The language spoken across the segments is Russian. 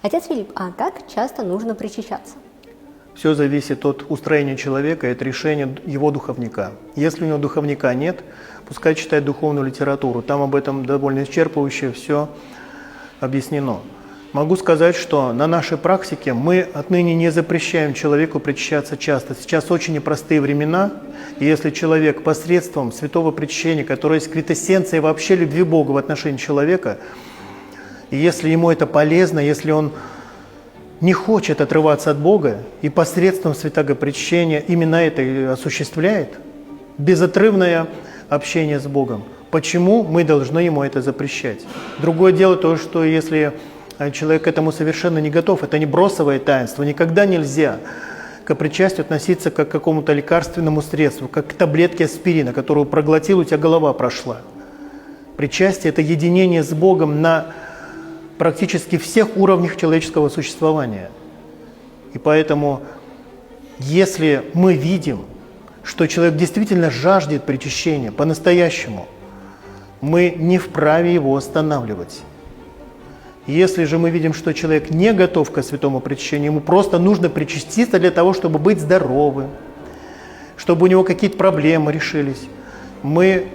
Отец Филипп, а как часто нужно причащаться? Все зависит от устроения человека и от решения его духовника. Если у него духовника нет, пускай читает духовную литературу. Там об этом довольно исчерпывающе все объяснено. Могу сказать, что на нашей практике мы отныне не запрещаем человеку причащаться часто. Сейчас очень непростые времена, и если человек посредством святого причащения, которое есть квинтэссенция вообще любви Бога в отношении человека, и если ему это полезно, если он не хочет отрываться от Бога и посредством святого причащения именно это и осуществляет, безотрывное общение с Богом, почему мы должны ему это запрещать? Другое дело то, что если человек к этому совершенно не готов, это не бросовое таинство, никогда нельзя к причастию относиться как к какому-то лекарственному средству, как к таблетке аспирина, которую проглотил, у тебя голова прошла. Причастие – это единение с Богом на практически всех уровнях человеческого существования. И поэтому, если мы видим, что человек действительно жаждет причащения по-настоящему, мы не вправе его останавливать. Если же мы видим, что человек не готов к святому причащению, ему просто нужно причаститься для того, чтобы быть здоровым, чтобы у него какие-то проблемы решились, мы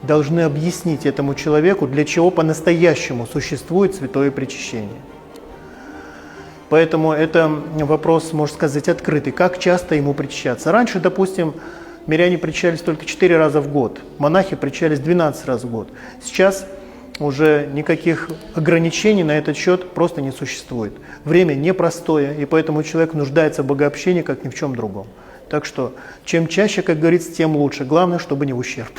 должны объяснить этому человеку, для чего по-настоящему существует святое причащение. Поэтому это вопрос, можно сказать, открытый. Как часто ему причащаться? Раньше, допустим, миряне причащались только 4 раза в год, монахи причащались 12 раз в год. Сейчас уже никаких ограничений на этот счет просто не существует. Время непростое, и поэтому человек нуждается в богообщении, как ни в чем другом. Так что, чем чаще, как говорится, тем лучше. Главное, чтобы не в ущерб.